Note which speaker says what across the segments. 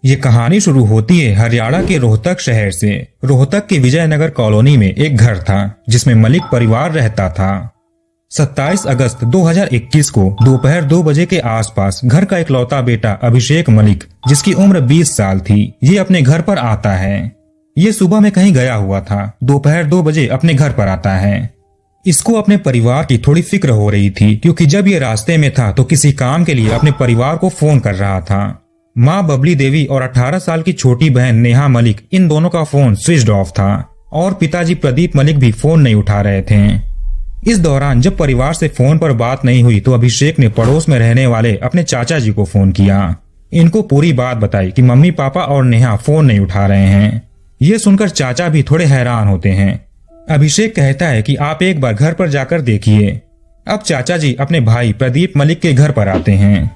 Speaker 1: ये कहानी शुरू होती है हरियाणा के रोहतक शहर से। रोहतक के विजयनगर कॉलोनी में एक घर था जिसमें मलिक परिवार रहता था। 27 अगस्त 2021 को दोपहर 2 बजे के आसपास घर का इकलौता बेटा अभिषेक मलिक, जिसकी उम्र 20 साल थी, ये अपने घर पर आता है। ये सुबह में कहीं गया हुआ था, दोपहर 2 बजे अपने घर पर आता है। इसको अपने परिवार की थोड़ी फिक्र हो रही थी, क्योंकि जब ये रास्ते में था तो किसी काम के लिए अपने परिवार को फोन कर रहा था। माँ बबली देवी और 18 साल की छोटी बहन नेहा मलिक, इन दोनों का फोन स्विच्ड ऑफ था और पिताजी प्रदीप मलिक भी फोन नहीं उठा रहे थे। इस दौरान जब परिवार से फोन पर बात नहीं हुई तो अभिषेक ने पड़ोस में रहने वाले अपने चाचा जी को फोन किया। इनको पूरी बात बताई कि मम्मी पापा और नेहा फोन नहीं उठा रहे हैं। ये सुनकर चाचा भी थोड़े हैरान होते हैं। अभिषेक कहता है कि आप एक बार घर पर जाकर देखिए। अब चाचा जी अपने भाई प्रदीप मलिक के घर पर आते हैं।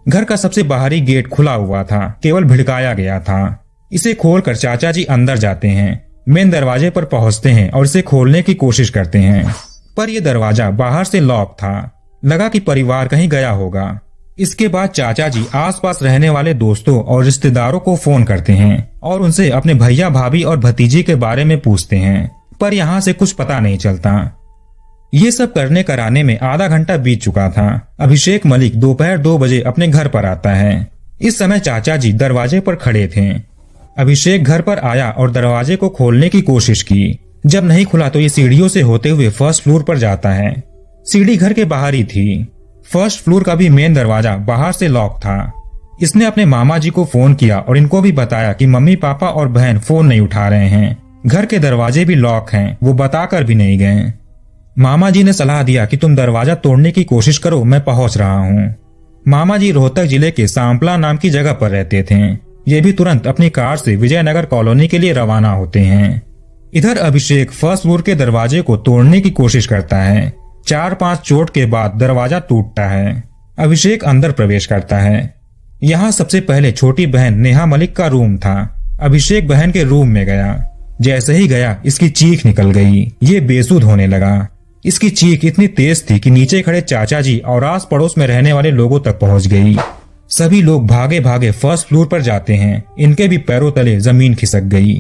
Speaker 1: घर का सबसे बाहरी गेट खुला हुआ था, केवल भिड़काया गया था। इसे खोलकर चाचा जी अंदर जाते हैं, मेन दरवाजे पर पहुंचते हैं और इसे खोलने की कोशिश करते हैं, पर यह दरवाजा बाहर से लॉक था। लगा कि परिवार कहीं गया होगा। इसके बाद चाचा जी आसपास रहने वाले दोस्तों और रिश्तेदारों को फोन करते हैं और उनसे अपने भैया भाभी और भतीजे के बारे में पूछते हैं, पर यहाँ से कुछ पता नहीं चलता। ये सब करने कराने में आधा घंटा बीत चुका था। अभिषेक मलिक दोपहर 2 बजे अपने घर पर आता है। इस समय चाचा जी दरवाजे पर खड़े थे। अभिषेक घर पर आया और दरवाजे को खोलने की कोशिश की। जब नहीं खुला तो ये सीढ़ियों से होते हुए फर्स्ट फ्लोर पर जाता है। सीढ़ी घर के बाहर ही थी। फर्स्ट फ्लोर का भी मेन दरवाजा बाहर से लॉक था। इसने अपने मामा जी को फोन किया और इनको भी बताया कि मम्मी पापा और बहन फोन नहीं उठा रहे हैं। घर के दरवाजे भी लॉक हैं, वो बताकर भी नहीं गए। मामा जी ने सलाह दिया कि तुम दरवाजा तोड़ने की कोशिश करो, मैं पहुंच रहा हूँ। मामा जी रोहतक जिले के सांपला नाम की जगह पर रहते थे। ये भी तुरंत अपनी कार से विजयनगर कॉलोनी के लिए रवाना होते हैं। इधर अभिषेक फर्स्ट फ्लोर के दरवाजे को तोड़ने की कोशिश करता है। 4-5 चोट के बाद दरवाजा टूटता है। अभिषेक अंदर प्रवेश करता है। यहाँ सबसे पहले छोटी बहन नेहा मलिक का रूम था। अभिषेक बहन के रूम में गया। जैसे ही गया इसकी चीख निकल गई। ये बेसुध होने लगा। इसकी चीख इतनी तेज थी कि नीचे खड़े चाचा जी और आस पड़ोस में रहने वाले लोगों तक पहुंच गई। सभी लोग भागे भागे फर्स्ट फ्लोर पर जाते हैं। इनके भी पैरों तले जमीन खिसक गई।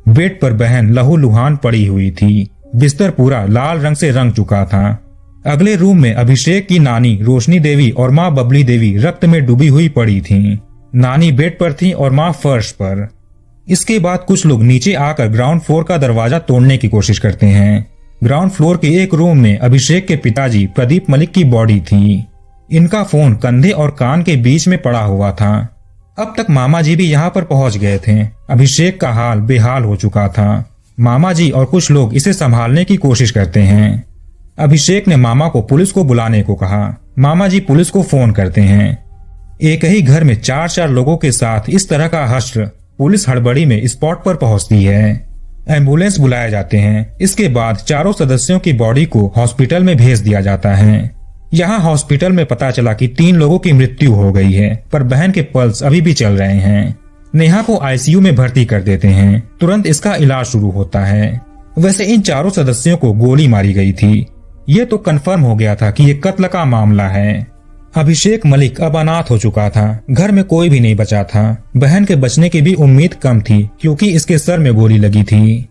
Speaker 1: बेड पर बहन लहूलुहान पड़ी हुई थी। बिस्तर पूरा लाल रंग से रंग चुका था। अगले रूम में अभिषेक की नानी रोशनी देवी और माँ बबली देवी रक्त में डूबी हुई पड़ी थीं। नानी बेड पर थी और माँ फर्श पर। इसके बाद कुछ लोग नीचे आकर ग्राउंड फ्लोर का दरवाजा तोड़ने की कोशिश करते हैं। ग्राउंड फ्लोर के एक रूम में अभिषेक के पिताजी प्रदीप मलिक की बॉडी थी। इनका फोन कंधे और कान के बीच में पड़ा हुआ था। अब तक मामा जी भी यहाँ पर पहुंच गए थे। अभिषेक का हाल बेहाल हो चुका था। मामा जी और कुछ लोग इसे संभालने की कोशिश करते हैं। अभिषेक ने मामा को पुलिस को बुलाने को कहा। मामा जी पुलिस को फोन करते हैं। एक ही घर में 4-4 लोगों के साथ इस तरह का हश्र। पुलिस हड़बड़ी में स्पॉट पर पहुंचती है। एम्बुलेंस बुलाए जाते हैं। इसके बाद चारों सदस्यों की बॉडी को हॉस्पिटल में भेज दिया जाता है। यहाँ हॉस्पिटल में पता चला कि 3 लोगों की मृत्यु हो गई है, पर बहन के पल्स अभी भी चल रहे हैं। नेहा को आईसीयू में भर्ती कर देते हैं। तुरंत इसका इलाज शुरू होता है। वैसे इन चारों सदस्यों को गोली मारी गई थी। ये तो कंफर्म हो गया था कि ये कत्ल का मामला है। अभिषेक मलिक अब अनाथ हो चुका था। घर में कोई भी नहीं बचा था। बहन के बचने की भी उम्मीद कम थी, क्योंकि इसके सर में गोली लगी थी।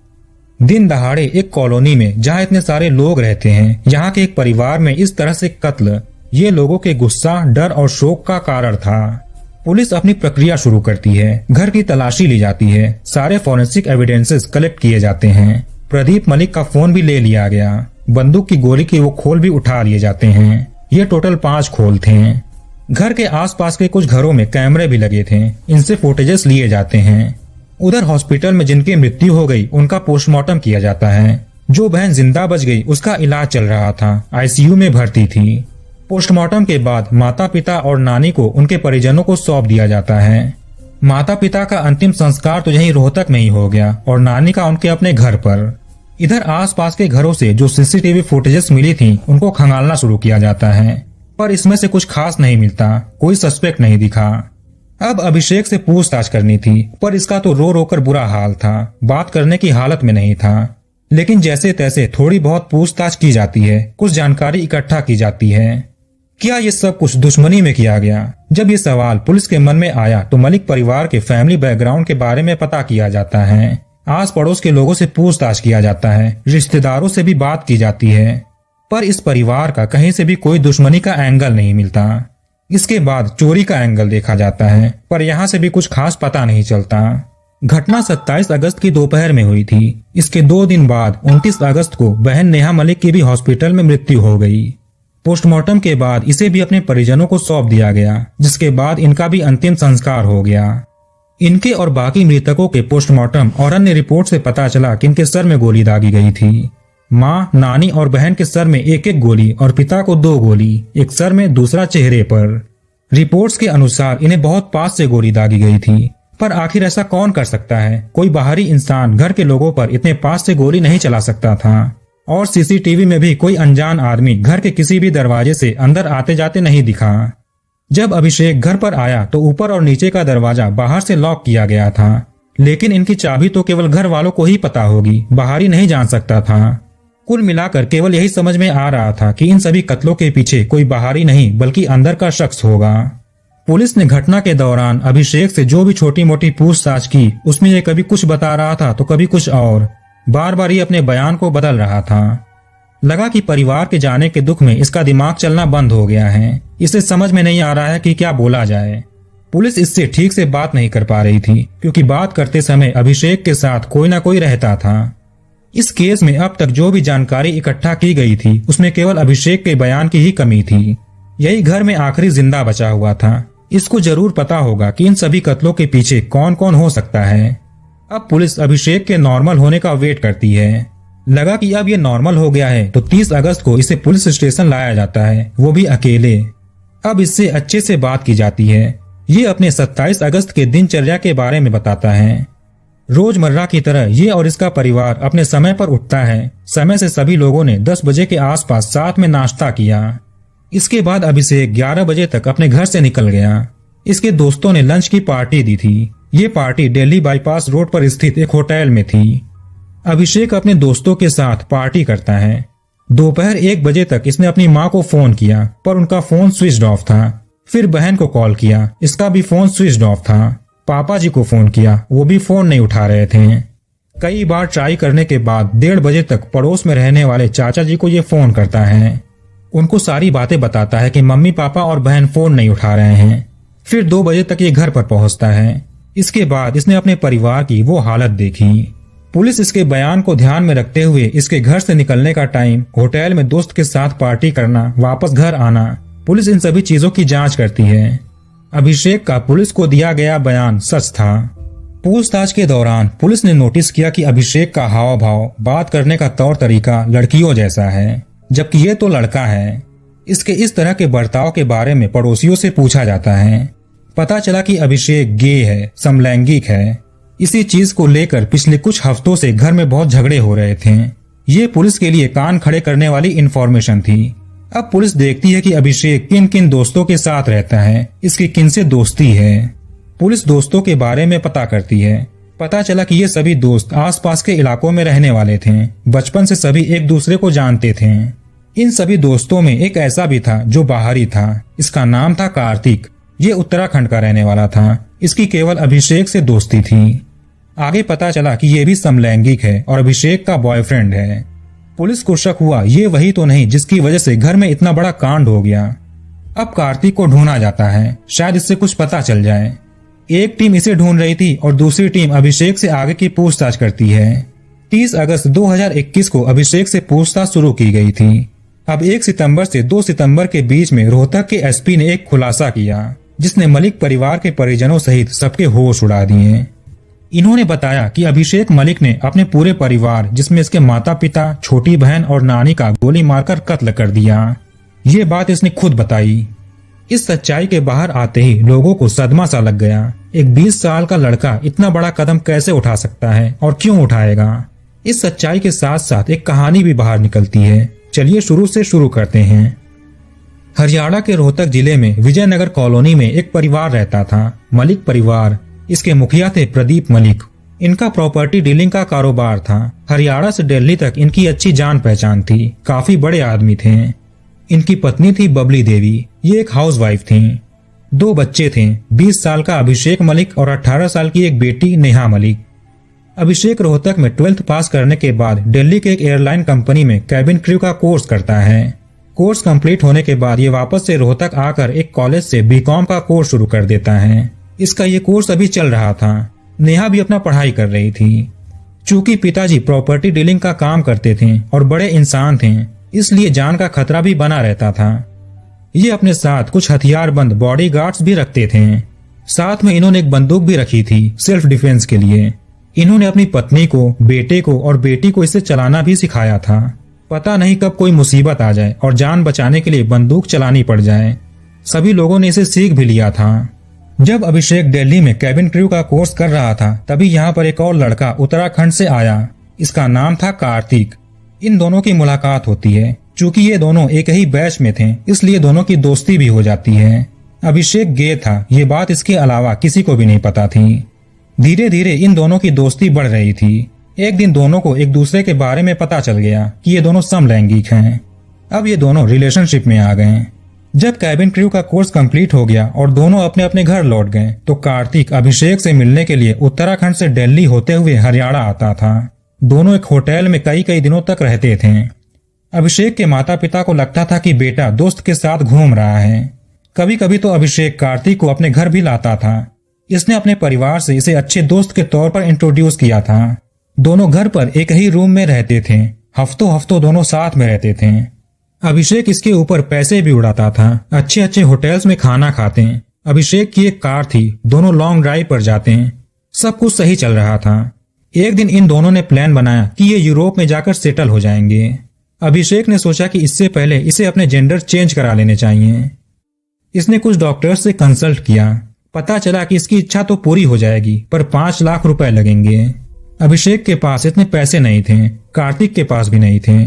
Speaker 1: दिन दहाड़े एक कॉलोनी में जहाँ इतने सारे लोग रहते हैं, यहाँ के एक परिवार में इस तरह से कत्ल, ये लोगों के गुस्सा, डर और शोक का कारण था। पुलिस अपनी प्रक्रिया शुरू करती है। घर की तलाशी ली जाती है। सारे फॉरेंसिक एविडेंसेस कलेक्ट किए जाते हैं। प्रदीप मलिक का फोन भी ले लिया गया। बंदूक की गोली के वो खोल भी उठा लिए जाते हैं। ये टोटल 5 खोल थे। घर के आसपास के कुछ घरों में कैमरे भी लगे थे। इनसे फुटेजेस लिए जाते हैं। उधर हॉस्पिटल में जिनकी मृत्यु हो गई उनका पोस्टमार्टम किया जाता है। जो बहन जिंदा बच गई उसका इलाज चल रहा था, आईसीयू में भर्ती थी। पोस्टमार्टम के बाद माता पिता और नानी को उनके परिजनों को सौंप दिया जाता है। माता पिता का अंतिम संस्कार तो यहीं रोहतक में ही हो गया और नानी का उनके अपने घर पर। इधर आसपास के घरों से जो सीसीटीवी फुटेजेस मिली थी उनको खंगालना शुरू किया जाता है, पर इसमें से कुछ खास नहीं मिलता। कोई सस्पेक्ट नहीं दिखा। अब अभिषेक से पूछताछ करनी थी, पर इसका तो रो रो कर बुरा हाल था। बात करने की हालत में नहीं था। लेकिन जैसे तैसे थोड़ी बहुत पूछताछ की जाती है, कुछ जानकारी इकट्ठा की जाती है। क्या ये सब कुछ दुश्मनी में किया गया? जब ये सवाल पुलिस के मन में आया तो मलिक परिवार के फैमिली बैकग्राउंड के बारे में पता किया जाता है। आस पड़ोस के लोगों से पूछताछ किया जाता है, रिश्तेदारों से भी बात की जाती है, पर इस परिवार का कहीं से भी कोई दुश्मनी का एंगल नहीं मिलता। इसके बाद चोरी का एंगल देखा जाता है, पर यहाँ से भी कुछ खास पता नहीं चलता। घटना 27 अगस्त की दोपहर में हुई थी। इसके 2 दिन बाद 29 अगस्त को बहन नेहा मलिक की भी हॉस्पिटल में मृत्यु हो गई। पोस्टमार्टम के बाद इसे भी अपने परिजनों को सौंप दिया गया, जिसके बाद इनका भी अंतिम संस्कार हो गया। इनके और बाकी मृतकों के पोस्टमार्टम और अन्य रिपोर्ट से पता चला कि इनके सर में गोली दागी गई थी। माँ, नानी और बहन के सर में एक एक गोली और पिता को 2 गोली, एक सर में दूसरा चेहरे पर। रिपोर्ट्स के अनुसार इन्हें बहुत पास से गोली दागी गई थी, पर आखिर ऐसा कौन कर सकता है? कोई बाहरी इंसान घर के लोगों पर इतने पास से गोली नहीं चला सकता था, और सीसीटीवी में भी कोई अनजान आदमी घर के किसी भी दरवाजे से अंदर आते जाते नहीं दिखा। जब अभिषेक घर पर आया तो ऊपर और नीचे का दरवाजा बाहर से लॉक किया गया था, लेकिन इनकी चाबी तो केवल घर वालों को ही पता होगी, बाहरी नहीं जान सकता था। कुल मिलाकर केवल यही समझ में आ रहा था कि इन सभी कत्लों के पीछे कोई बाहरी नहीं बल्कि अंदर का शख्स होगा। पुलिस ने घटना के दौरान अभिषेक से जो भी छोटी मोटी पूछताछ की, उसमें ये कभी कुछ बता रहा था तो कभी कुछ और, बार बार ये अपने बयान को बदल रहा था। लगा कि परिवार के जाने के दुख में इसका दिमाग चलना बंद हो गया है, इसे समझ में नहीं आ रहा है कि क्या बोला जाए। पुलिस इससे ठीक से बात नहीं कर पा रही थी, क्योंकि बात करते समय अभिषेक के साथ कोई ना कोई रहता था। इस केस में अब तक जो भी जानकारी इकट्ठा की गई थी, उसमें केवल अभिषेक के बयान की ही कमी थी। यही घर में आखिरी जिंदा बचा हुआ था। इसको जरूर पता होगा कि इन सभी कत्लों के पीछे कौन कौन हो सकता है। अब पुलिस अभिषेक के नॉर्मल होने का वेट करती है। लगा कि अब ये नॉर्मल हो गया है तो 30 अगस्त को इसे पुलिस स्टेशन लाया जाता है, वो भी अकेले। अब इससे अच्छे से बात की जाती है। ये अपने 27 अगस्त के दिनचर्या के बारे में बताता है। रोजमर्रा की तरह ये और इसका परिवार अपने समय पर उठता है। समय से सभी लोगों ने 10 बजे के आसपास साथ में नाश्ता किया। इसके बाद अभिषेक 11 बजे तक अपने घर से निकल गया। इसके दोस्तों ने लंच की पार्टी दी थी। ये पार्टी दिल्ली बाईपास रोड पर स्थित एक होटल में थी। अभिषेक अपने दोस्तों के साथ पार्टी करता है। दोपहर 1 बजे तक इसने अपनी माँ को फोन किया, पर उनका फोन स्विच ऑफ था। फिर बहन को कॉल किया, इसका भी फोन स्विच ऑफ था। पापा जी को फोन किया, वो भी फोन नहीं उठा रहे थे। कई बार ट्राई करने के बाद 1:30 बजे तक पड़ोस में रहने वाले चाचा जी को ये फोन करता है। उनको सारी बातें बताता है कि मम्मी पापा और बहन फोन नहीं उठा रहे हैं। फिर 2 बजे तक ये घर पर पहुंचता है। इसके बाद इसने अपने परिवार की वो हालत देखी। पुलिस इसके बयान को ध्यान में रखते हुए इसके घर से निकलने का टाइम, होटल में दोस्त के साथ पार्टी करना, वापस घर आना, पुलिस इन सभी चीजों की जांच करती है। अभिषेक का पुलिस को दिया गया बयान सच था। पूछताछ के दौरान पुलिस ने नोटिस किया कि अभिषेक का हाव भाव, बात करने का तौर तरीका लड़कियों जैसा है, जबकि ये तो लड़का है। इसके इस तरह के बर्ताव के बारे में पड़ोसियों से पूछा जाता है। पता चला कि अभिषेक गे है, समलैंगिक है। इसी चीज को लेकर पिछले कुछ हफ्तों से घर में बहुत झगड़े हो रहे थे। ये पुलिस के लिए कान खड़े करने वाली इंफॉर्मेशन थी। अब पुलिस देखती है कि अभिषेक किन किन दोस्तों के साथ रहता है, इसकी किनसे दोस्ती है। पुलिस दोस्तों के बारे में पता करती है। पता चला कि ये सभी दोस्त आसपास के इलाकों में रहने वाले थे। बचपन से सभी एक दूसरे को जानते थे। इन सभी दोस्तों में एक ऐसा भी था जो बाहरी था। इसका नाम था कार्तिक। ये उत्तराखंड का रहने वाला था। इसकी केवल अभिषेक से दोस्ती थी। आगे पता चला कि ये भी समलैंगिक है और अभिषेक का बॉयफ्रेंड है। पुलिस को शक हुआ ये वही तो नहीं जिसकी वजह से घर में इतना बड़ा कांड हो गया। अब कार्तिक को ढूंढा जाता है, शायद इससे कुछ पता चल जाए। एक टीम इसे ढूंढ रही थी और दूसरी टीम अभिषेक से आगे की पूछताछ करती है। 30 अगस्त 2021 को अभिषेक से पूछताछ शुरू की गई थी। अब 1 सितंबर से 2 सितंबर के बीच में रोहतक के एसपी ने एक खुलासा किया, जिसने मलिक परिवार के परिजनों सहित सबके होश उड़ा दिए। इन्होंने बताया कि अभिषेक मलिक ने अपने पूरे परिवार, जिसमें इसके माता पिता, छोटी बहन और नानी का गोली मारकर कत्ल कर दिया। ये बात इसने खुद बताई। इस सच्चाई के बाहर आते ही लोगों को सदमा सा लग गया। एक 20 साल का लड़का इतना बड़ा कदम कैसे उठा सकता है और क्यों उठाएगा? इस सच्चाई के साथ साथ एक कहानी भी बाहर निकलती है। चलिए शुरू से शुरू करते हैं। हरियाणा के रोहतक जिले में विजयनगर कॉलोनी में एक परिवार रहता था, मलिक परिवार। इसके मुखिया थे प्रदीप मलिक। इनका प्रॉपर्टी डीलिंग का कारोबार था। हरियाणा से दिल्ली तक इनकी अच्छी जान पहचान थी। काफी बड़े आदमी थे। इनकी पत्नी थी बबली देवी, ये एक हाउसवाइफ थीं। 2 बच्चे थे, 20 साल का अभिषेक मलिक और 18 साल की एक बेटी नेहा मलिक। अभिषेक रोहतक में 12th पास करने के बाद दिल्ली के एक एयरलाइन कंपनी में कैबिन क्रू का कोर्स करता है। कोर्स कंप्लीट होने के बाद ये वापस से रोहतक आकर एक कॉलेज से बीकॉम का कोर्स शुरू कर देता है। इसका ये कोर्स अभी चल रहा था। नेहा भी अपना पढ़ाई कर रही थी। चूंकि पिताजी प्रॉपर्टी डीलिंग का काम करते थे और बड़े इंसान थे, इसलिए जान का खतरा भी बना रहता था। ये अपने साथ कुछ हथियारबंद बॉडीगार्ड्स भी रखते थे। साथ में इन्होंने एक बंदूक भी रखी थी सेल्फ डिफेंस के लिए। इन्होंने अपनी पत्नी को, बेटे को और बेटी को इसे चलाना भी सिखाया था। पता नहीं कब कोई मुसीबत आ जाए और जान बचाने के लिए बंदूक चलानी पड़ जाए। सभी लोगों ने इसे सीख भी लिया था। जब अभिषेक दिल्ली में कैबिन क्रू का कोर्स कर रहा था, तभी यहाँ पर एक और लड़का उत्तराखंड से आया। इसका नाम था कार्तिक। इन दोनों की मुलाकात होती है। चूंकि ये दोनों एक ही बैच में थे, इसलिए दोनों की दोस्ती भी हो जाती है। अभिषेक गे था, ये बात इसके अलावा किसी को भी नहीं पता थी। धीरे धीरे इन दोनों की दोस्ती बढ़ रही थी। एक दिन दोनों को एक दूसरे के बारे में पता चल गया कि ये दोनों समलैंगिक हैं। अब ये दोनों रिलेशनशिप में आ गए। जब कैबिन क्रू का कोर्स कंप्लीट हो गया और दोनों अपने अपने घर लौट गए, तो कार्तिक अभिषेक से मिलने के लिए उत्तराखंड से दिल्ली होते हुए हरियाणा आता था। दोनों एक होटल में कई कई दिनों तक रहते थे। अभिषेक के माता पिता को लगता था कि बेटा दोस्त के साथ घूम रहा है। कभी कभी तो अभिषेक कार्तिक को अपने घर भी लाता था। इसने अपने परिवार से इसे अच्छे दोस्त के तौर पर इंट्रोड्यूस किया था। दोनों घर पर एक ही रूम में रहते थे। हफ्तों हफ्तों दोनों साथ में रहते थे। अभिषेक इसके ऊपर पैसे भी उड़ाता था। अच्छे अच्छे होटल्स में खाना खाते। अभिषेक की एक कार थी, दोनों लॉन्ग ड्राइव पर जाते हैं। सब कुछ सही चल रहा था। एक दिन इन दोनों ने प्लान बनाया कि ये यूरोप में जाकर सेटल हो जाएंगे। अभिषेक ने सोचा कि इससे पहले इसे अपने जेंडर चेंज करा लेने चाहिए। इसने कुछ डॉक्टर्स से कंसल्ट किया। पता चला कि इसकी इच्छा तो पूरी हो जाएगी, पर 5 लाख रुपए लगेंगे। अभिषेक के पास इतने पैसे नहीं थे, कार्तिक के पास भी नहीं थे।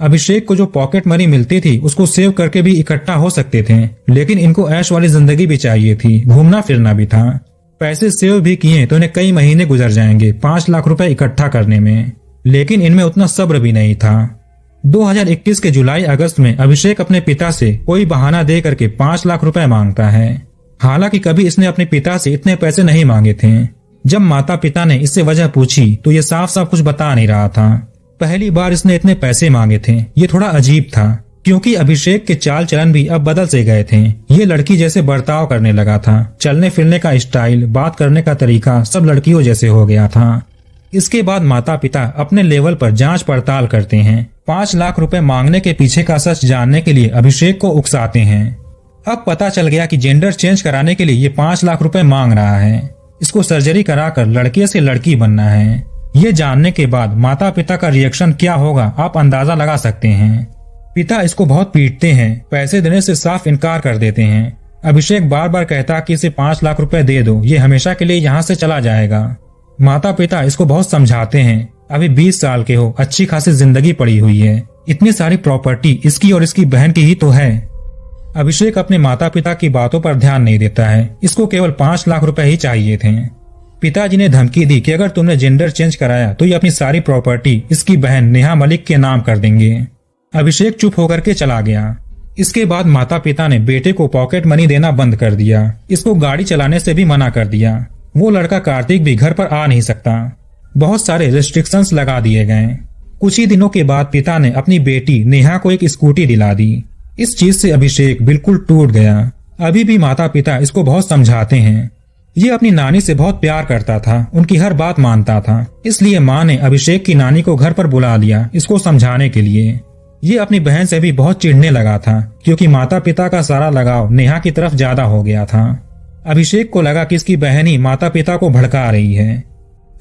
Speaker 1: अभिषेक को जो पॉकेट मनी मिलती थी उसको सेव करके भी इकट्ठा हो सकते थे, लेकिन इनको ऐश वाली जिंदगी भी चाहिए थी, घूमना फिरना भी था। पैसे सेव भी किए तो इन्हें कई महीने गुजर जाएंगे 5 लाख रुपए इकट्ठा करने में, लेकिन इनमें उतना सब्र भी नहीं था। 2021 के जुलाई अगस्त में अभिषेक अपने पिता से कोई बहाना दे करके 5 लाख रुपए मांगता है। हालांकि कभी इसने अपने पिता से इतने पैसे नहीं मांगे थे। जब माता पिता ने इससे वजह पूछी तो ये साफ साफ कुछ बता नहीं रहा था। पहली बार इसने इतने पैसे मांगे थे, ये थोड़ा अजीब था, क्योंकि अभिषेक के चाल चलन भी अब बदल से गए थे। ये लड़की जैसे बर्ताव करने लगा था। चलने फिरने का स्टाइल, बात करने का तरीका सब लड़कियों जैसे हो गया था। इसके बाद माता पिता अपने लेवल पर जांच पड़ताल करते हैं। 5 लाख रुपए मांगने के पीछे का सच जानने के लिए अभिषेक को उकसाते हैं। अब पता चल गया कि जेंडर चेंज कराने के लिए ये 5 लाख रुपए मांग रहा है। इसको सर्जरी कराकर लड़के से लड़की बनना है। ये जानने के बाद माता पिता का रिएक्शन क्या होगा आप अंदाजा लगा सकते हैं। पिता इसको बहुत पीटते हैं, पैसे देने से साफ इनकार कर देते हैं। अभिषेक बार बार कहता कि इसे 5 लाख रुपए दे दो, ये हमेशा के लिए यहाँ से चला जाएगा। माता पिता इसको बहुत समझाते हैं, अभी 20 साल के हो, अच्छी खासी जिंदगी पड़ी हुई है, इतनी सारी प्रॉपर्टी इसकी और इसकी बहन की ही तो है। अभिषेक अपने माता पिता की बातों पर ध्यान नहीं देता है। इसको केवल 5 लाख रुपए ही चाहिए थे। पिताजी ने धमकी दी कि अगर तुमने जेंडर चेंज कराया तो ये अपनी सारी प्रॉपर्टी इसकी बहन नेहा मलिक के नाम कर देंगे। अभिषेक चुप होकर के चला गया। इसके बाद माता पिता ने बेटे को पॉकेट मनी देना बंद कर दिया। इसको गाड़ी चलाने से भी मना कर दिया। वो लड़का कार्तिक भी घर पर आ नहीं सकता। बहुत सारे रेस्ट्रिक्शंस लगा दिए गए। कुछ ही दिनों के बाद पिता ने अपनी बेटी नेहा को एक स्कूटी दिला दी। इस चीज से अभिषेक बिल्कुल टूट गया। अभी भी माता पिता इसको बहुत समझाते हैं। ये अपनी नानी से बहुत प्यार करता था, उनकी हर बात मानता था। इसलिए माँ ने अभिषेक की नानी को घर पर बुला लिया इसको समझाने के लिए। ये अपनी बहन से भी बहुत चिढ़ने लगा था, क्योंकि माता पिता का सारा लगाव नेहा की तरफ ज्यादा हो गया था। अभिषेक को लगा कि इसकी बहन ही माता पिता को भड़का रही है।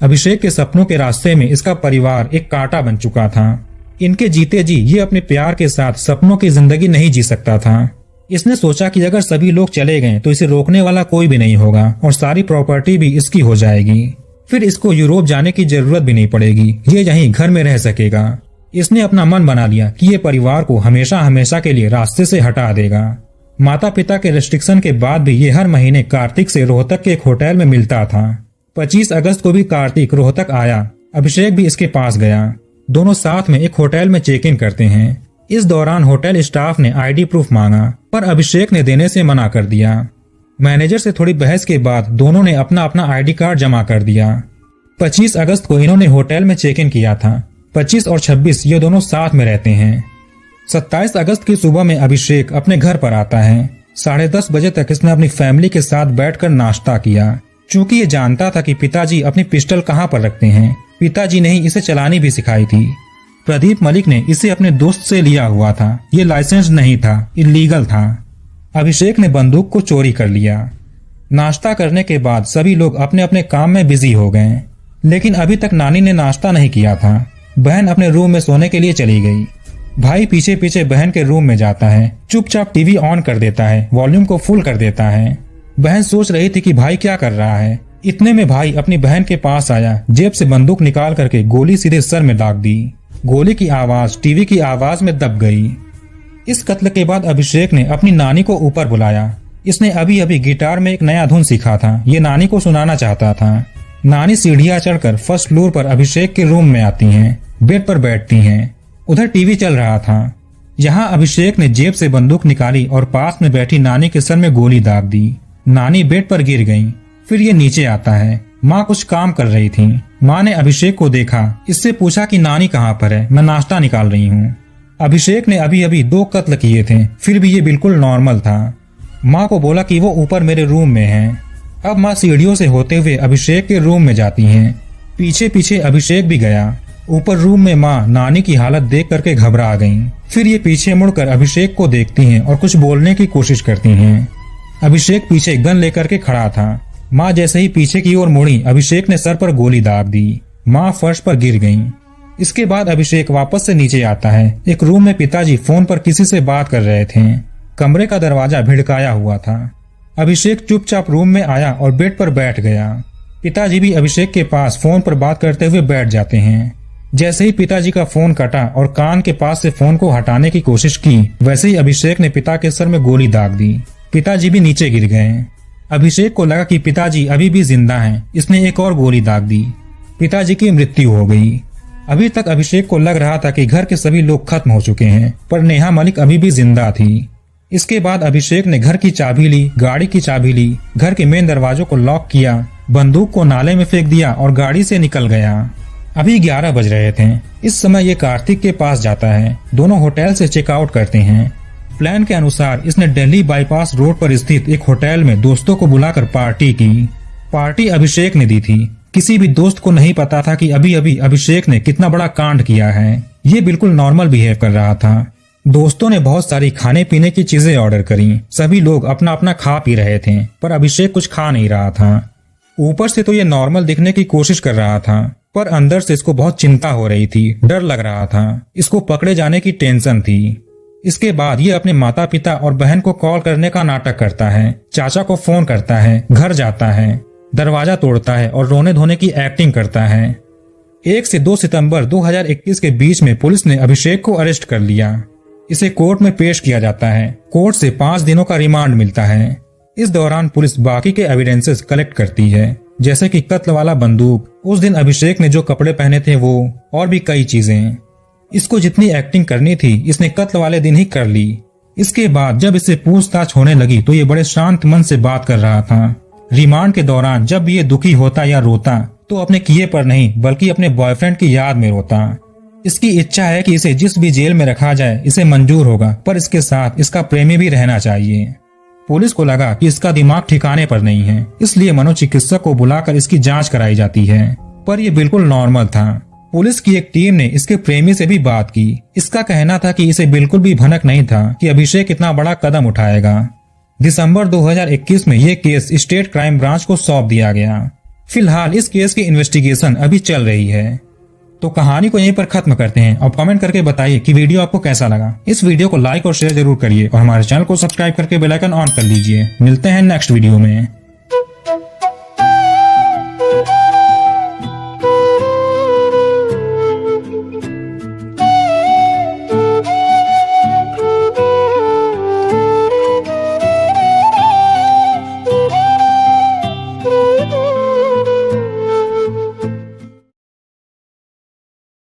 Speaker 1: अभिषेक के सपनों के रास्ते में इसका परिवार एक कांटा बन चुका था। इनके जीते जी ये अपने प्यार के साथ सपनों की जिंदगी नहीं जी सकता था। इसने सोचा कि अगर सभी लोग चले गए तो इसे रोकने वाला कोई भी नहीं होगा और सारी प्रॉपर्टी भी इसकी हो जाएगी। फिर इसको यूरोप जाने की जरूरत भी नहीं पड़ेगी, ये यहीं घर में रह सकेगा। इसने अपना मन बना लिया कि ये परिवार को हमेशा हमेशा के लिए रास्ते से हटा देगा। माता पिता के रेस्ट्रिक्शन के बाद भी ये हर महीने कार्तिक से रोहतक के एक होटल में मिलता था। 25 अगस्त को भी कार्तिक रोहतक आया। अभिषेक भी इसके पास गया। दोनों साथ में एक होटल में चेक इन करते हैं। इस दौरान होटल स्टाफ ने आईडी प्रूफ मांगा, पर अभिषेक ने देने से मना कर दिया। मैनेजर से थोड़ी बहस के बाद दोनों ने अपना अपना आईडी कार्ड जमा कर दिया। 25 अगस्त को इन्होंने होटल में चेक इन किया था। 25 और 26 ये दोनों साथ में रहते हैं। 27 अगस्त की सुबह में अभिषेक अपने घर पर आता है। 10:30 बजे तक इसने अपनी फैमिली के साथ बैठकर नाश्ता किया। चूंकि ये जानता था कि पिताजी अपनी पिस्टल कहाँ पर रखते हैं, पिताजी ने ही इसे चलानी भी सिखाई थी। प्रदीप मलिक ने इसे अपने दोस्त से लिया हुआ था। ये लाइसेंस नहीं था, इलीगल था। अभिषेक ने बंदूक को चोरी कर लिया। नाश्ता करने के बाद सभी लोग अपने अपने काम में बिजी हो गए, लेकिन अभी तक नानी ने नाश्ता नहीं किया था। बहन अपने रूम में सोने के लिए चली गई। भाई पीछे पीछे बहन के रूम में जाता है, चुपचाप टीवी ऑन कर देता है, वॉल्यूम को फुल कर देता है। बहन सोच रही थी कि भाई क्या कर रहा है। इतने में भाई अपनी बहन के पास आया, जेब से बंदूक निकाल करके गोली सीधे सर में दाग दी। गोली की आवाज टीवी की आवाज में दब गई। इस कत्ल के बाद अभिषेक ने अपनी नानी को ऊपर बुलाया। इसने अभी अभी गिटार में एक नया धुन सीखा था, ये नानी को सुनाना चाहता था। नानी सीढ़ियां चढ़कर फर्स्ट फ्लोर पर अभिषेक के रूम में आती हैं, बेड पर बैठती हैं। उधर टीवी चल रहा था। यहाँ अभिषेक ने जेब से बंदूक निकाली और पास में बैठी नानी के सर में गोली दाग दी। नानी बेड पर गिर गई। फिर ये नीचे आता है। माँ कुछ काम कर रही थी। माँ ने अभिषेक को देखा, इससे पूछा कि नानी कहाँ पर है, मैं नाश्ता निकाल रही हूँ। अभिषेक ने अभी अभी 2 कत्ल किए थे, फिर भी ये बिल्कुल नॉर्मल था। माँ को बोला कि वो ऊपर मेरे रूम में है। अब माँ सीढ़ियों से होते हुए अभिषेक के रूम में जाती हैं। पीछे पीछे अभिषेक भी गया। ऊपर रूम में माँ नानी की हालत देख करके घबरा गई। फिर ये पीछे मुड़कर अभिषेक को देखती हैं और कुछ बोलने की कोशिश करती हैं। अभिषेक पीछे गन लेकर के खड़ा था। माँ जैसे ही पीछे की ओर मुड़ी, अभिषेक ने सर पर गोली दाग दी। माँ फर्श पर गिर गई। इसके बाद अभिषेक वापस से नीचे आता है। एक रूम में पिताजी फोन पर किसी से बात कर रहे थे। कमरे का दरवाजा भिड़काया हुआ था। अभिषेक चुपचाप रूम में आया और बेड पर बैठ गया। पिताजी भी अभिषेक के पास फोन पर बात करते हुए बैठ जाते हैं। जैसे ही पिताजी का फोन कटा और कान के पास से फोन को हटाने की कोशिश की, वैसे ही अभिषेक ने पिता के सर में गोली दाग दी। पिताजी भी नीचे गिर गए। अभिषेक को लगा कि पिताजी अभी भी जिंदा हैं। इसने एक और गोली दाग दी। पिताजी की मृत्यु हो गई। अभी तक अभिषेक को लग रहा था कि घर के सभी लोग खत्म हो चुके हैं, पर नेहा मलिक अभी भी जिंदा थी। इसके बाद अभिषेक ने घर की चाबी ली, गाड़ी की चाबी ली, घर के मेन दरवाजों को लॉक किया, बंदूक को नाले में फेंक दिया और गाड़ी से निकल गया। अभी 11 बज रहे थे। इस समय ये कार्तिक के पास जाता है। दोनों होटल से चेकआउट करते हैं। प्लान के अनुसार इसने दिल्ली बाईपास रोड पर स्थित एक होटल में दोस्तों को बुलाकर पार्टी की। पार्टी अभिषेक ने दी थी। किसी भी दोस्त को नहीं पता था कि अभी अभी अभिषेक ने कितना बड़ा कांड किया है। ये बिल्कुल नॉर्मल बिहेव कर रहा था। दोस्तों ने बहुत सारी खाने पीने की चीजें ऑर्डर करी। सभी लोग अपना अपना खा पी रहे थे, पर अभिषेक कुछ खा नहीं रहा था। ऊपर से तो ये नॉर्मल दिखने की कोशिश कर रहा था, पर अंदर से इसको बहुत चिंता हो रही थी, डर लग रहा था। इसको पकड़े जाने की टेंशन थी। इसके बाद ये अपने माता पिता और बहन को कॉल करने का नाटक करता है। चाचा को फोन करता है, घर जाता है, दरवाजा तोड़ता है और रोने धोने की एक्टिंग करता है। 1 से 2 सितंबर 2021 के बीच में पुलिस ने अभिषेक को अरेस्ट कर लिया। इसे कोर्ट में पेश किया जाता है। कोर्ट से 5 दिनों का रिमांड मिलता है। इस दौरान पुलिस बाकी के एविडेंसेस कलेक्ट करती है, जैसे कि कत्ल वाला बंदूक, उस दिन अभिषेक ने जो कपड़े पहने थे वो, और भी कई चीजें। इसको जितनी एक्टिंग करनी थी इसने कत्ल वाले दिन ही कर ली। इसके बाद जब इससे पूछताछ होने लगी तो ये बड़े शांत मन से बात कर रहा था। रिमांड के दौरान जब भी ये दुखी होता या रोता तो अपने किए पर नहीं, बल्कि अपने बॉयफ्रेंड की याद में रोता। इसकी इच्छा है कि इसे जिस भी जेल में रखा जाए इसे मंजूर होगा, पर इसके साथ इसका प्रेमी भी रहना चाहिए। पुलिस को लगा कि इसका दिमाग ठिकाने पर नहीं है, इसलिए मनोचिकित्सक को बुलाकर इसकी जांच कराई जाती है, पर यह बिल्कुल नॉर्मल था। पुलिस की एक टीम ने इसके प्रेमी से भी बात की। इसका कहना था कि इसे बिल्कुल भी भनक नहीं था कि अभिषेक इतना बड़ा कदम उठाएगा। दिसंबर 2021 में यह केस स्टेट क्राइम ब्रांच को सौंप दिया गया। फिलहाल इस केस की इन्वेस्टिगेशन अभी चल रही है। तो कहानी को यहीं पर खत्म करते हैं। अब कमेंट करके बताइए कि वीडियो आपको कैसा लगा। इस वीडियो को लाइक और शेयर जरूर करिए और हमारे चैनल को सब्सक्राइब करके बेल आइकन ऑन कर लीजिए। मिलते हैं नेक्स्ट वीडियो में।